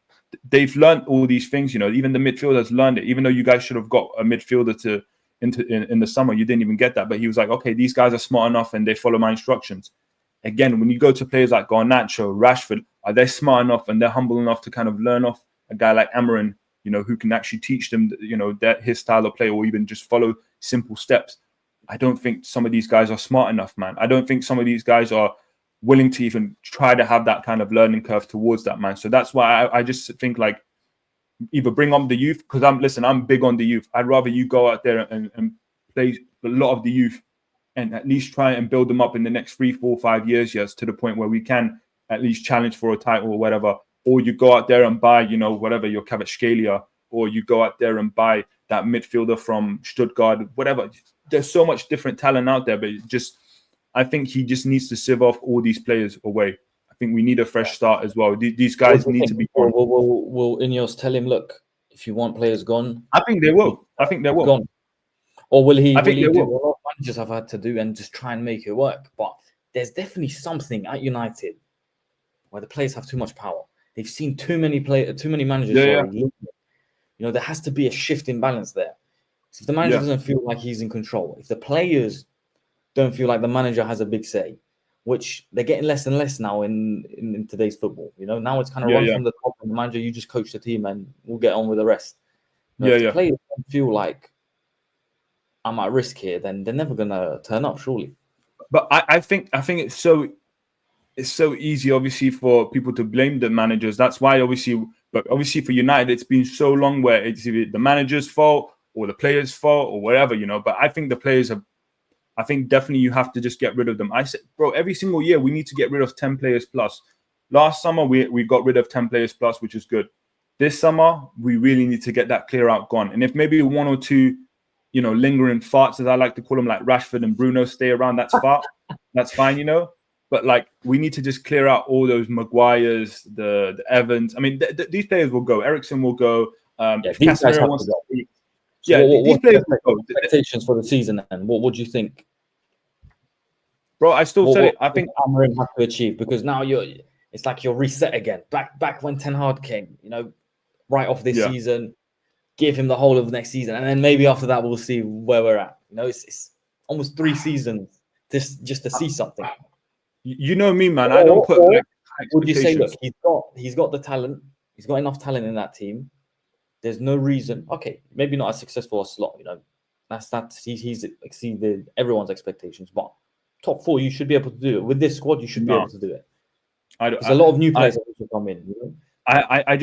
Speaker 2: They've learned all these things, even the midfielders learned it. Even though you guys should have got a midfielder in the summer, you didn't even get that. But he was like, okay, these guys are smart enough and they follow my instructions. Again, when you go to players like Garnacho, Rashford, are they smart enough and they're humble enough to kind of learn off a guy like Amarim, who can actually teach them, his style of play, or even just follow simple steps? I don't think some of these guys are smart enough, man. I don't think some of these guys are willing to even try to have that kind of learning curve towards that, man. So that's why I just think, like, either bring on the youth, because I'm big on the youth. I'd rather you go out there and play a lot of the youth and at least try and build them up in the next 3, 4, 5 years, to the point where we can at least challenge for a title or whatever. Or you go out there and buy, whatever, your Kvaratskhelia, or you go out there and buy that midfielder from Stuttgart, whatever. There's so much different talent out there, but I think he just needs to sieve off all these players away. I think we need a fresh start as well. These guys need to be gone.
Speaker 1: Will Ineos tell him, look, if you want players gone?
Speaker 2: I think they will. Gone.
Speaker 1: Or will he?
Speaker 2: I think
Speaker 1: Will he
Speaker 2: they
Speaker 1: do
Speaker 2: will.
Speaker 1: what a lot of managers have had to do and just try and make it work? But there's definitely something at United where the players have too much power. They've seen too many managers.
Speaker 2: Yeah,
Speaker 1: There has to be a shift in balance there. So if the manager doesn't feel like he's in control, if the players don't feel like the manager has a big say, which they're getting less and less now in today's football. Now it's kind of run from the top, and the manager, you just coach the team and we'll get on with the rest. If the players don't feel like I'm at risk here, then they're never gonna turn up, surely.
Speaker 2: But I think it's so easy, obviously, for people to blame the managers. That's why, obviously for United, it's been so long where it's either the manager's fault or the players' fault or whatever, But I think the players have. I think definitely you have to just get rid of them. I said, bro, every single year we need to get rid of 10 players plus. Last summer we got rid of 10 players plus, which is good. This summer we really need to get that clear out gone. And if maybe one or two, lingering farts, as I like to call them, like Rashford and Bruno, stay around, that's fine, But like we need to just clear out all those Maguires, the Evans. I mean, these players will go. Ericsson will go. If Casemiro wants to go.
Speaker 1: So these players expectations for the season, and what do you think,
Speaker 2: bro? I still said it. I think
Speaker 1: Amarim have to achieve, because now it's like you're reset again. Back when Ten Hag came, right off this season, give him the whole of next season, and then maybe after that we'll see where we're at. It's almost 3 seasons just to see something.
Speaker 2: You know me, man. I don't put.
Speaker 1: Would you say, look, he's got the talent. He's got enough talent in that team. There's no reason. Okay, maybe not as successful as Slot. He's exceeded everyone's expectations. But top 4, you should be able to do it with this squad. You should be able to do it. There's a lot of new players that also come in.
Speaker 2: I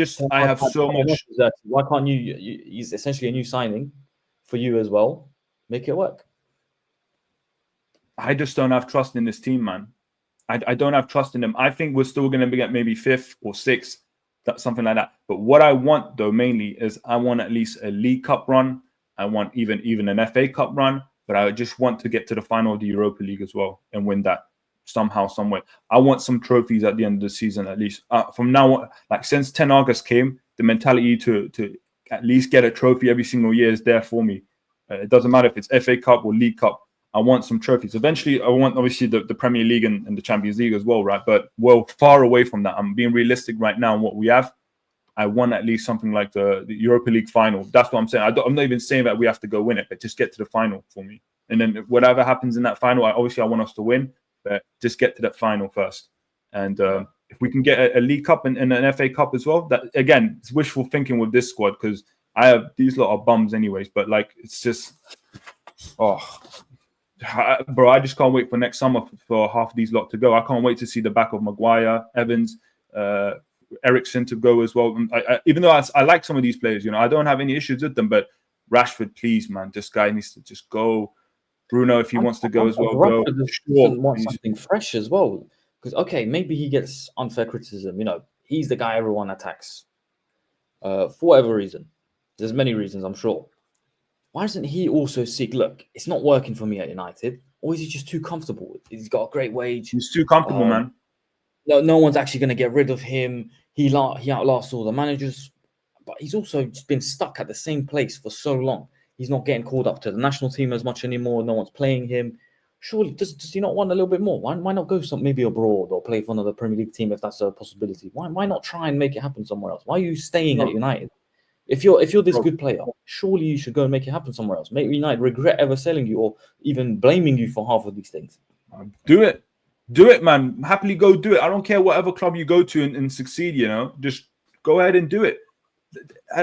Speaker 2: have so much.
Speaker 1: Why can't you? He's essentially a new signing for you as well. Make it work.
Speaker 2: I just don't have trust in this team, man. I don't have trust in them. I think we're still going to be at maybe 5th or 6th. That's something like that. But what I want, though, mainly is I want at least a League Cup run. I want even an FA Cup run. But I just want to get to the final of the Europa League as well and win that somehow, some way. I want some trophies at the end of the season, at least. From now on, like since 10 August came, the mentality to at least get a trophy every single year is there for me. It doesn't matter if it's FA Cup or League Cup. I want some trophies. Eventually, I want, obviously, the Premier League and the Champions League as well, right? But we're far away from that. I'm being realistic right now on what we have. I want at least something like the Europa League final. That's what I'm saying. I'm not even saying that we have to go win it, but just get to the final for me. And then whatever happens in that final, I want us to win, but just get to that final first. And if we can get a League Cup and an FA Cup as well, that, again, it's wishful thinking with this squad, because these lot are bums anyways. But like, it's just, bro, I just can't wait for next summer for half of these lot to go. I can't wait to see the back of Maguire, Evans, Ericsson to go as well. Even though I like some of these players, I don't have any issues with them. But Rashford, please, man, this guy needs to just go. Bruno, if he wants to go as well, go.
Speaker 1: Doesn't want something fresh as well. Because, okay, maybe he gets unfair criticism. He's the guy everyone attacks for whatever reason. There's many reasons, I'm sure. Why doesn't he also seek, look, it's not working for me at United, or is he just too comfortable? He's got a great wage.
Speaker 2: He's too comfortable, man.
Speaker 1: No one's actually going to get rid of him. He outlasts all the managers, but he's also just been stuck at the same place for so long. He's not getting called up to the national team as much anymore. No one's playing him. Surely, does he not want a little bit more? Why not go maybe abroad or play for another Premier League team if that's a possibility? Why not try and make it happen somewhere else? Why are you staying at United? If you're this good player, surely you should go and make it happen somewhere else. Maybe United regret ever selling you or even blaming you for half of these things.
Speaker 2: Do it, man. Happily go do it. I don't care whatever club you go to and succeed. Just go ahead and do it.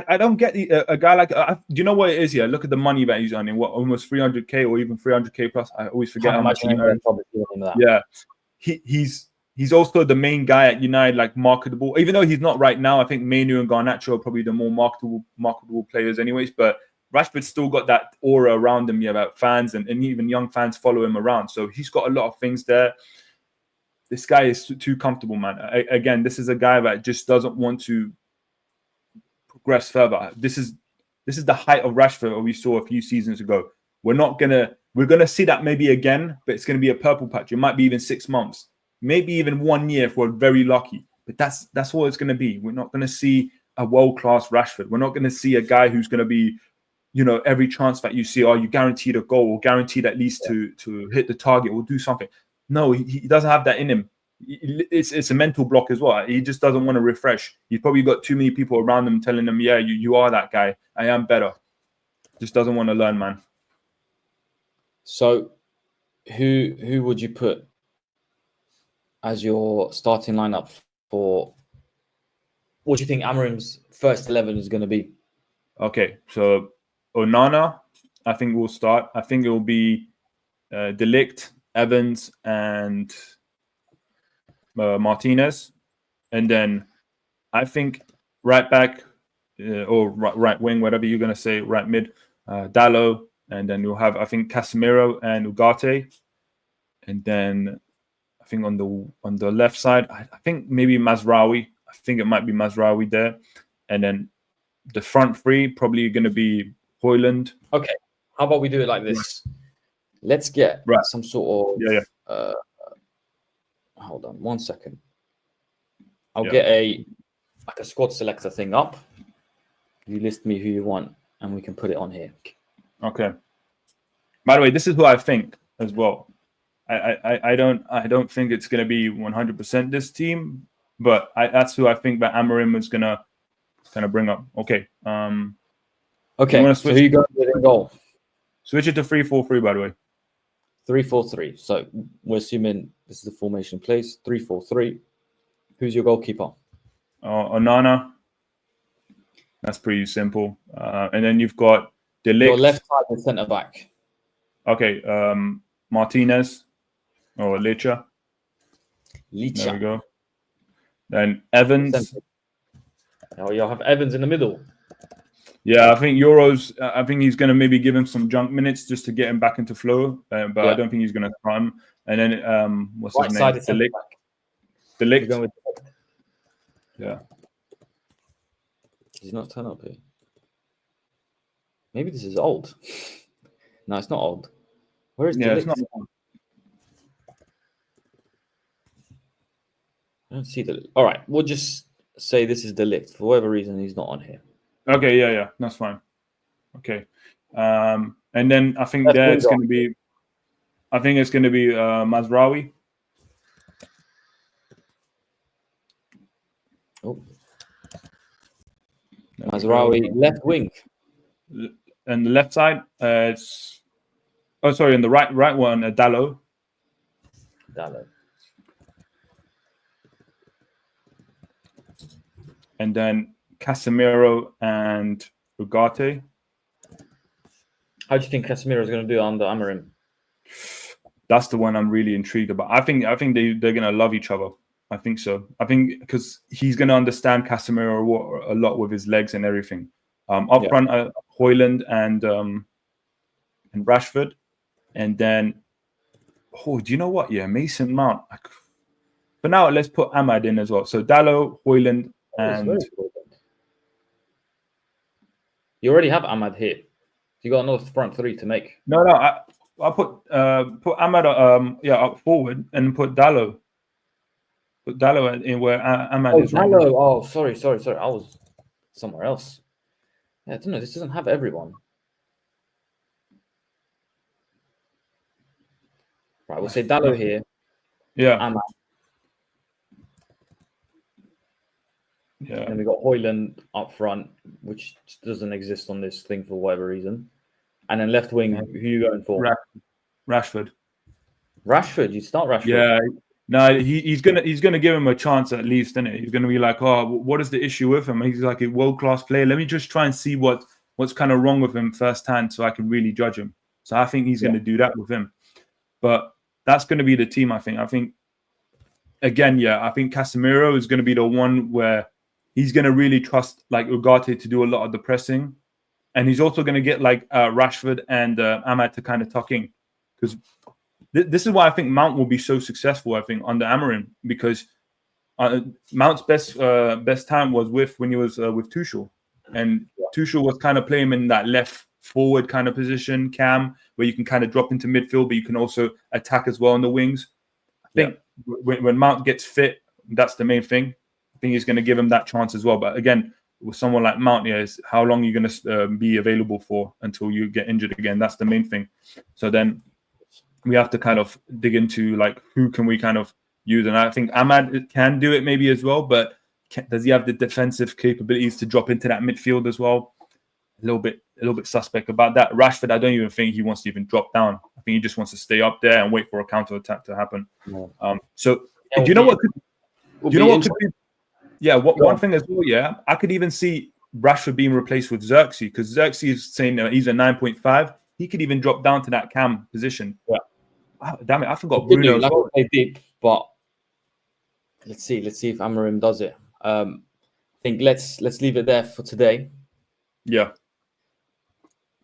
Speaker 2: I don't get a guy like. Do you know what it is here? Look at the money that he's earning. What, almost 300k or even 300k plus. I always forget how much he earns. Yeah, he's also the main guy at United, like marketable. Even though he's not right now, I think Mainu and Garnacho are probably the more marketable players, anyways. But Rashford's still got that aura around him, about fans and even young fans follow him around. So he's got a lot of things there. This guy is too comfortable, man. Again, this is a guy that just doesn't want to progress further. This is the height of Rashford that we saw a few seasons ago. We're gonna see that maybe again, but it's gonna be a purple patch. It might be even 6 months, maybe even 1 year if we're very lucky. But that's what it's gonna be. We're not gonna see a world-class Rashford. We're not gonna see a guy who's gonna be, every chance that you see, you guaranteed a goal or guaranteed at least to hit the target or do something. No, he doesn't have that in him. It's a mental block as well. He just doesn't want to refresh. He's probably got too many people around him telling him, yeah, you are that guy. I am better. Just doesn't want to learn, man.
Speaker 1: So who would you put as your starting lineup for what do you think Amorim's first 11 is going to be?
Speaker 2: Okay, so Onana, I think will start. I think it will be De Ligt, Evans, and Martinez. And then I think right back or right wing, whatever you're going to say, right mid, Dalot. And then you'll have, I think, Casemiro and Ugarte. And then I think on the left side, I think maybe Mazraoui. I think it might be Mazraoui there. And then the front three probably going to be Højlund.
Speaker 1: Okay. How about we do it like this? Let's get some sort of... hold on 1 second. I'll get a squad selector thing up. You list me who you want, and we can put it on here.
Speaker 2: Okay. By the way, this is who I think as well. I don't think it's going to be 100% this team, but that's who I think that Amorim is going to kind of bring up. Okay.
Speaker 1: Okay. So who you got in goal?
Speaker 2: Switch it to 3-4-3. By the way.
Speaker 1: 3-4-3. So we're assuming this is the formation place. 3-4-3. Who's your goalkeeper?
Speaker 2: Onana. That's pretty simple. And then you've got De Ligt.
Speaker 1: Your left side and centre back.
Speaker 2: Okay. Martinez or Licha. There we go. Then Evans.
Speaker 1: Oh, you'll have Evans in the middle.
Speaker 2: Yeah, I think I think he's going to maybe give him some junk minutes just to get him back into flow. But I don't think he's going to start him. And then what's his name? De Ligt. Yeah.
Speaker 1: He's not turned up here. Maybe this is old. No, it's not old. Where is De Ligt?
Speaker 2: It's not old.
Speaker 1: I don't see De Ligt. All right, we'll just say this is De Ligt. For whatever reason, he's not on here.
Speaker 2: Okay, yeah, that's fine. Okay. And then I think it's going to be Mazraoui.
Speaker 1: Oh. Mazraoui, left wing.
Speaker 2: And the left side, it's... Oh, sorry, on the right one, Dalot. And then Casemiro and Ugarte.
Speaker 1: How do you think Casemiro is going to do under Amorim?
Speaker 2: That's the one I'm really intrigued about. I think they're going to love each other. I think so. I think because he's going to understand Casemiro a lot with his legs and everything. Up front, Højlund and Rashford, and then do you know what? Yeah, Mason Mount. But now let's put Ahmad in as well. So Dalot, Højlund, and
Speaker 1: you already have Ahmad here. You got another front three to make.
Speaker 2: No. I'll put Ahmad up forward and put Dalot. Put Dalot in where Ahmad is.
Speaker 1: Dalot. Right. Oh, sorry. I was somewhere else. Yeah, I don't know. This doesn't have everyone. Right, we'll say Dalot here.
Speaker 2: Yeah.
Speaker 1: Ahmad.
Speaker 2: Yeah.
Speaker 1: And then we got Højlund up front, which doesn't exist on this thing for whatever reason. And then left wing, who are you going for?
Speaker 2: Rashford.
Speaker 1: Rashford, you start Rashford.
Speaker 2: Yeah. No, he's gonna give him a chance at least, isn't it? He's gonna be like, oh, what is the issue with him? He's like a world-class player. Let me just try and see what's kind of wrong with him firsthand, so I can really judge him. So I think he's gonna do that with him. But that's gonna be the team. I think again, I think Casemiro is gonna be the one where he's gonna really trust like Ugarte to do a lot of the pressing, and he's also gonna get like Rashford and Ahmad to kind of tuck in, because this is why I think Mount will be so successful. I think under Amorim, because Mount's best time was when he was with Tuchel, and Tuchel was kind of playing him in that left forward kind of position, cam, where you can kind of drop into midfield, but you can also attack as well on the wings. I think when Mount gets fit, that's the main thing. I think he's going to give him that chance as well. But again, with someone like Mount, is how long you're going to be available for until you get injured again. That's the main thing. So then we have to kind of dig into like who can we kind of use, and I think Ahmad can do it maybe as well, but does he have the defensive capabilities to drop into that midfield as well? A little bit suspect about that. Rashford, I don't even think he wants to even drop down. I think he just wants to stay up there and wait for a counter attack to happen. So do you know what could be? Yeah, one thing as well. Yeah, I could even see Rashford being replaced with Xerxes, because Xerxes is saying he's a 9.5. He could even drop down to that cam position.
Speaker 1: Yeah.
Speaker 2: Oh, damn it, I forgot Bruno.
Speaker 1: Like well. Play deep, but let's see if Amorim does it. I think let's leave it there for today.
Speaker 2: Yeah.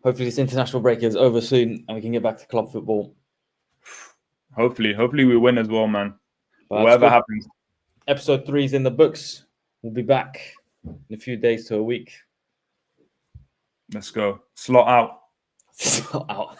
Speaker 1: Hopefully this international break is over soon and we can get back to club football.
Speaker 2: Hopefully we win as well, man. Whatever happens.
Speaker 1: Episode 3 is in the books. We'll be back in a few days to a week.
Speaker 2: Let's go. Slot out.
Speaker 1: Slot out.